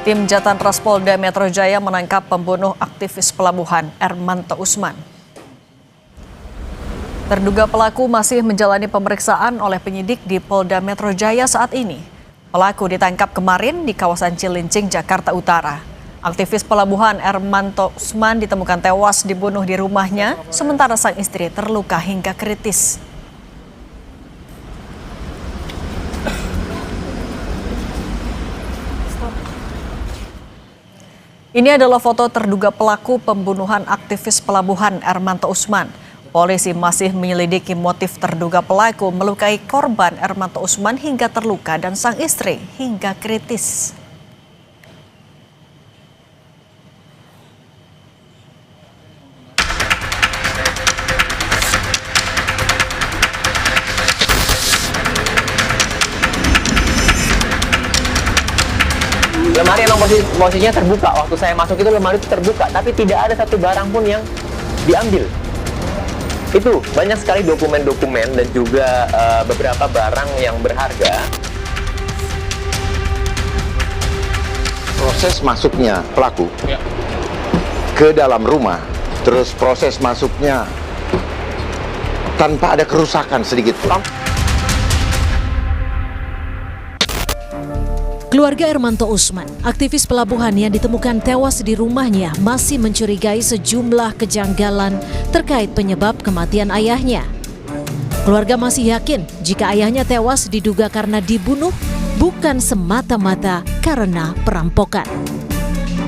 Tim Jatan Ras Polda Metro Jaya menangkap pembunuh aktivis pelabuhan Ermanto Usman. Terduga pelaku masih menjalani pemeriksaan oleh penyidik di Polda Metro Jaya saat ini. Pelaku ditangkap kemarin di kawasan Cilincing, Jakarta Utara. Aktivis pelabuhan Ermanto Usman ditemukan tewas dibunuh di rumahnya, sementara sang istri terluka hingga kritis. Ini adalah foto terduga pelaku pembunuhan aktivis pelabuhan Ermanto Usman. Polisi masih menyelidiki motif terduga pelaku melukai korban Ermanto Usman hingga terluka dan sang istri hingga kritis. Lemari emang posisinya terbuka. Waktu saya masuk itu lemari itu terbuka, tapi tidak ada satu barang pun yang diambil. Itu banyak sekali dokumen-dokumen dan juga beberapa barang yang berharga. Proses masuknya pelaku ke dalam rumah, terus proses masuknya tanpa ada kerusakan sedikit pun. Keluarga Ermanto Usman, aktivis pelabuhan yang ditemukan tewas di rumahnya, masih mencurigai sejumlah kejanggalan terkait penyebab kematian ayahnya. Keluarga masih yakin jika ayahnya tewas diduga karena dibunuh, bukan semata-mata karena perampokan.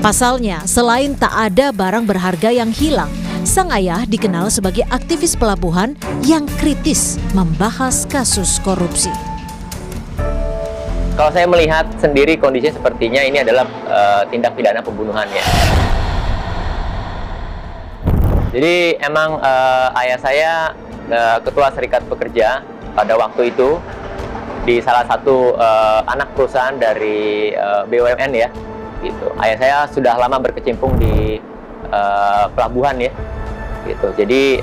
Pasalnya, selain tak ada barang berharga yang hilang, sang ayah dikenal sebagai aktivis pelabuhan yang kritis membahas kasus korupsi. Kalau saya melihat sendiri kondisinya sepertinya ini adalah tindak pidana pembunuhan ya. Jadi emang ayah saya ketua Serikat Pekerja pada waktu itu di salah satu anak perusahaan dari BUMN ya. Gitu. Ayah saya sudah lama berkecimpung di pelabuhan ya. Gitu. Jadi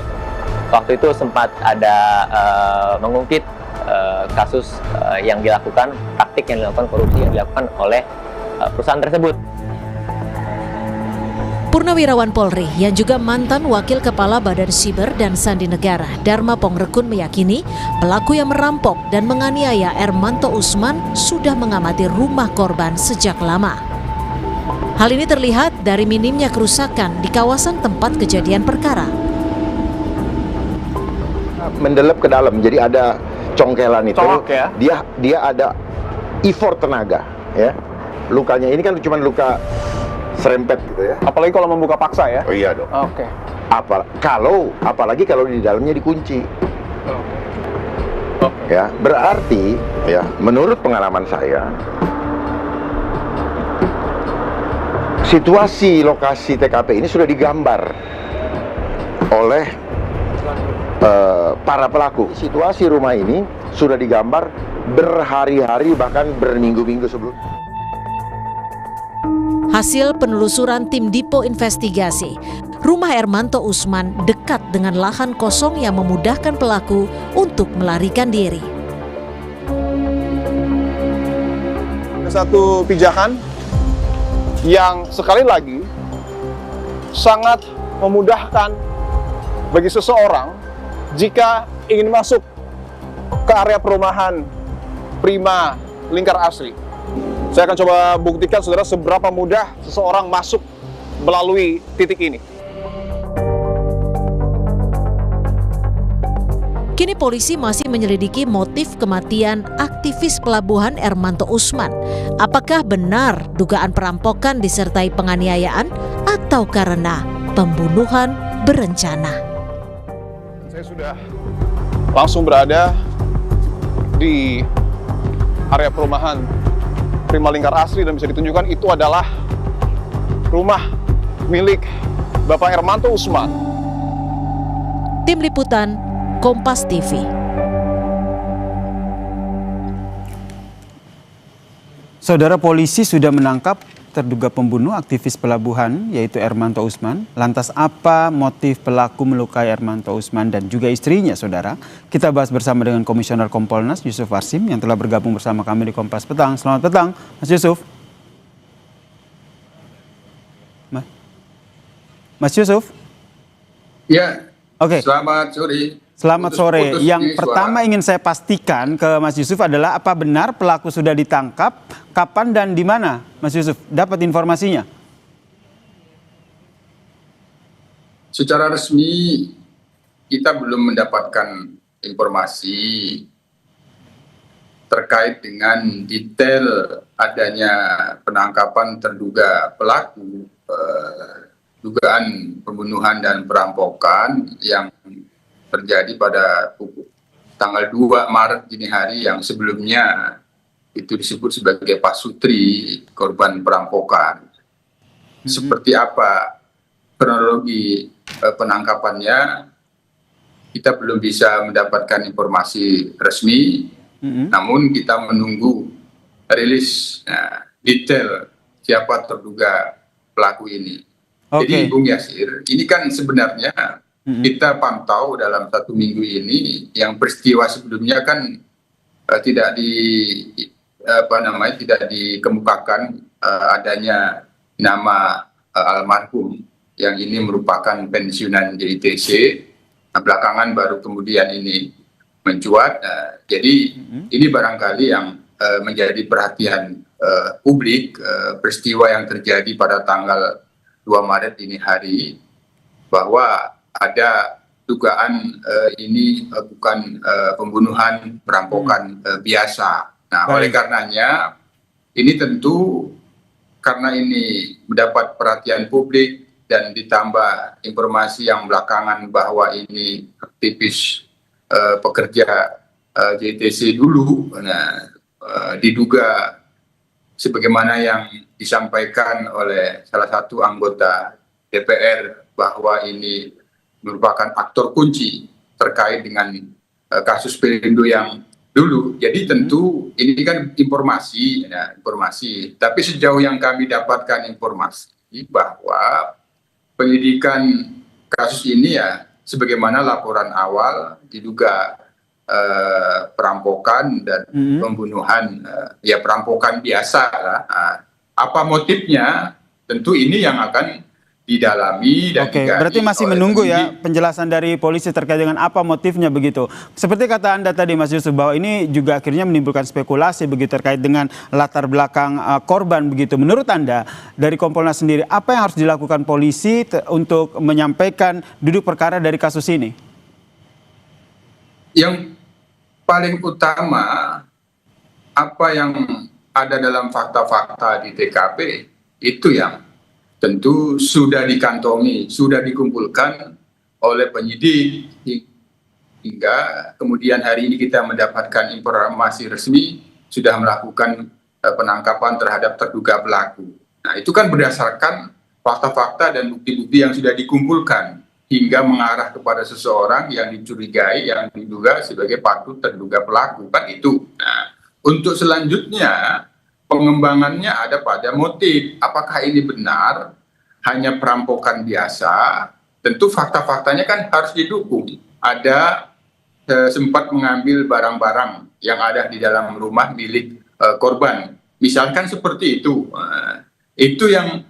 waktu itu sempat ada mengungkit kasus yang dilakukan, praktik yang dilakukan, korupsi yang dilakukan oleh perusahaan tersebut. Purnawirawan Polri yang juga mantan Wakil Kepala Badan Siber dan Sandi Negara, Dharma Pongrekun meyakini pelaku yang merampok dan menganiaya Ermanto Usman sudah mengamati rumah korban sejak lama. Hal ini terlihat dari minimnya kerusakan di kawasan tempat kejadian perkara. Mendelep ke dalam, jadi ada congkelan itu, ya? dia ada effort tenaga, ya. Lukanya ini kan cuma luka serempet gitu ya. Apalagi kalau membuka paksa ya? Oh iya dong. Oke. Apalagi kalau di dalamnya dikunci. Ya, berarti ya menurut pengalaman saya situasi lokasi TKP ini sudah digambar oleh para pelaku. Situasi rumah ini sudah digambar berhari-hari bahkan berminggu-minggu sebelum. Hasil penelusuran tim Dipo Investigasi, rumah Ermanto Usman dekat dengan lahan kosong yang memudahkan pelaku untuk melarikan diri. Satu pijakan yang sekali lagi sangat memudahkan bagi seseorang jika ingin masuk ke area perumahan Prima Lingkar Asri. Saya akan coba buktikan saudara seberapa mudah seseorang masuk melalui titik ini. Kini polisi masih menyelidiki motif kematian aktivis pelabuhan Ermanto Usman. Apakah benar dugaan perampokan disertai penganiayaan atau karena pembunuhan berencana? Saya sudah langsung berada di area perumahan Prima Lingkar Asri dan bisa ditunjukkan itu adalah rumah milik Bapak Ermanto Usman. Tim Liputan Kompas TV. Saudara, polisi sudah menangkap terduga pembunuh aktivis pelabuhan yaitu Ermanto Usman. Lantas apa motif pelaku melukai Ermanto Usman dan juga istrinya, saudara? Kita bahas bersama dengan Komisioner Kompolnas Yusuf Warsim yang telah bergabung bersama kami di Kompas Petang. Selamat petang, Mas Yusuf. Mas Yusuf? Ya. Oke. Selamat sore. Selamat sore. Putus Yang ini pertama suara. ingin saya pastikan ke Mas Yusuf adalah apa benar pelaku sudah ditangkap, kapan dan di mana? Mas Yusuf, dapat informasinya? Secara resmi kita belum mendapatkan informasi terkait dengan detail adanya penangkapan terduga pelaku dugaan pembunuhan dan perampokan yang terjadi pada tanggal 2 Maret dini hari yang sebelumnya itu disebut sebagai Pak Sutri, korban perampokan. Seperti apa kronologi penangkapannya, kita belum bisa mendapatkan informasi resmi, namun kita menunggu rilis detail siapa terduga pelaku ini. Jadi Bung Yasir, ini kan sebenarnya kita pantau dalam 1 minggu ini yang peristiwa sebelumnya kan tidak dikemukakan adanya nama almarhum yang ini merupakan pensiunan JITC. Belakangan baru kemudian ini mencuat. Jadi ini barangkali yang menjadi perhatian publik, peristiwa yang terjadi pada tanggal 2 Maret ini hari, bahwa ada dugaan ini bukan pembunuhan, perampokan biasa. Nah, oleh karenanya ini tentu karena ini mendapat perhatian publik dan ditambah informasi yang belakangan bahwa ini aktivis pekerja JTC dulu, diduga sebagaimana yang disampaikan oleh salah satu anggota DPR bahwa ini merupakan aktor kunci terkait dengan kasus Pelindo yang dulu. Jadi tentu ini kan informasi. Tapi sejauh yang kami dapatkan informasi bahwa penyidikan kasus ini ya sebagaimana laporan awal diduga perampokan dan pembunuhan, ya perampokan biasa lah. Apa motifnya? Tentu ini yang akan didalami dan berarti masih menunggu ya penjelasan dari polisi terkait dengan apa motifnya begitu. Seperti kata Anda tadi Mas Yusuf bahwa ini juga akhirnya menimbulkan spekulasi begitu terkait dengan latar belakang korban begitu. Menurut Anda dari Kompolnas sendiri apa yang harus dilakukan polisi untuk menyampaikan duduk perkara dari kasus ini? Yang paling utama apa yang ada dalam fakta-fakta di TKP itu yang tentu sudah dikantongi, sudah dikumpulkan oleh penyidik hingga kemudian hari ini kita mendapatkan informasi resmi sudah melakukan penangkapan terhadap terduga pelaku. Nah, itu kan berdasarkan fakta-fakta dan bukti-bukti yang sudah dikumpulkan hingga mengarah kepada seseorang yang dicurigai, yang diduga sebagai patut terduga pelaku, kan itu. Nah, untuk selanjutnya pengembangannya ada pada motif. Apakah ini benar hanya perampokan biasa? Tentu fakta-faktanya kan harus didukung. Ada sempat mengambil barang-barang yang ada di dalam rumah milik korban. Misalkan seperti itu. Itu yang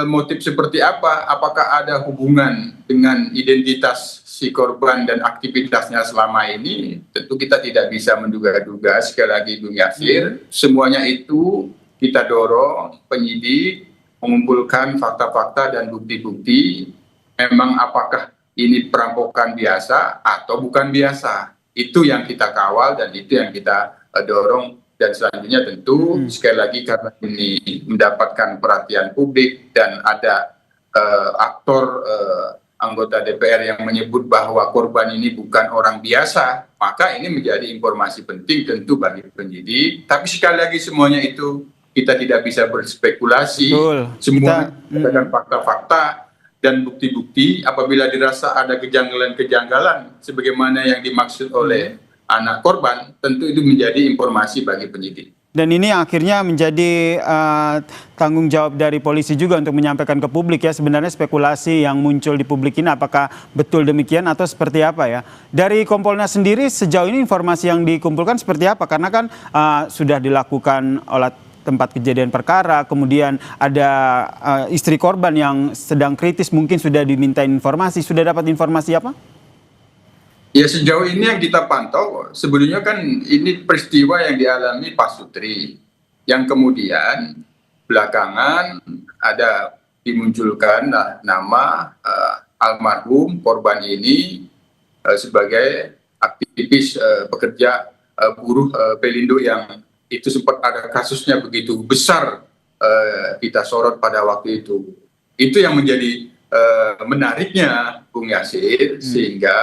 motif seperti apa? Apakah ada hubungan dengan identitas si korban dan aktivitasnya selama ini? Tentu kita tidak bisa menduga-duga. Sekali lagi Bung Yasir, semuanya itu kita dorong penyidik mengumpulkan fakta-fakta dan bukti-bukti. Memang apakah ini perampokan biasa atau bukan biasa? Itu yang kita kawal dan itu yang kita dorong. Dan selanjutnya tentu sekali lagi karena ini mendapatkan perhatian publik dan ada aktor anggota DPR yang menyebut bahwa korban ini bukan orang biasa, maka ini menjadi informasi penting tentu bagi penyidik. Tapi sekali lagi semuanya itu kita tidak bisa berspekulasi. Semua dengan fakta-fakta dan bukti-bukti. Apabila dirasa ada kejanggalan-kejanggalan sebagaimana yang dimaksud oleh anak korban, tentu itu menjadi informasi bagi penyidik. Dan ini yang akhirnya menjadi tanggung jawab dari polisi juga untuk menyampaikan ke publik ya, sebenarnya spekulasi yang muncul di publik ini apakah betul demikian atau seperti apa ya. Dari Kompolnas sendiri sejauh ini informasi yang dikumpulkan seperti apa? Karena kan sudah dilakukan olah tempat kejadian perkara, kemudian ada istri korban yang sedang kritis, mungkin sudah diminta informasi, sudah dapat informasi apa? Ya, sejauh ini yang kita pantau, sebelumnya kan ini peristiwa yang dialami Pak Sutri, yang kemudian belakangan ada dimunculkan nama almarhum korban ini sebagai aktivis pekerja buruh Pelindo yang itu sempat ada kasusnya begitu besar kita sorot pada waktu itu. Itu yang menjadi menariknya, Bung Yasir, sehingga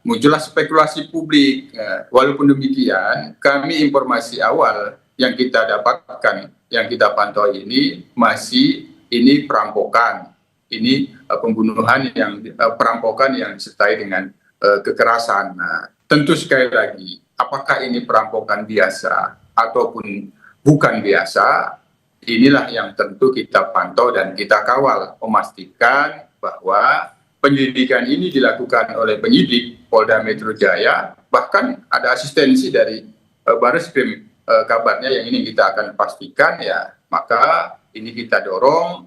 muncullah spekulasi publik. Walaupun demikian, kami informasi awal yang kita dapatkan, yang kita pantau ini masih ini perampokan, ini pembunuhan yang perampokan yang disertai dengan kekerasan. Nah, tentu sekali lagi, apakah ini perampokan biasa ataupun bukan biasa, inilah yang tentu kita pantau dan kita kawal, memastikan bahwa penyelidikan ini dilakukan oleh penyidik Polda Metro Jaya, bahkan ada asistensi dari Barreskrim kabarnya yang ini kita akan pastikan ya, maka ini kita dorong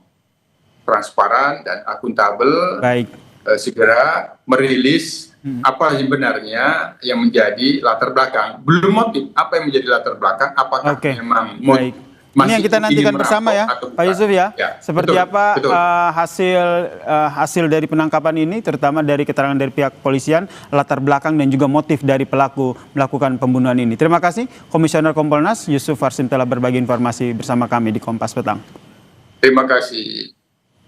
transparan dan akuntabel. Baik. Segera merilis apa sebenarnya yang menjadi latar belakang, belum motif, apa yang menjadi latar belakang, apakah memang baik. Ini yang kita nantikan bersama ya, Pak Yusuf ya. Seperti betul, apa betul. Hasil dari penangkapan ini, terutama dari keterangan dari pihak polisian, latar belakang dan juga motif dari pelaku melakukan pembunuhan ini. Terima kasih Komisioner Kompolnas Yusuf Warsim telah berbagi informasi bersama kami di Kompas Petang. Terima kasih.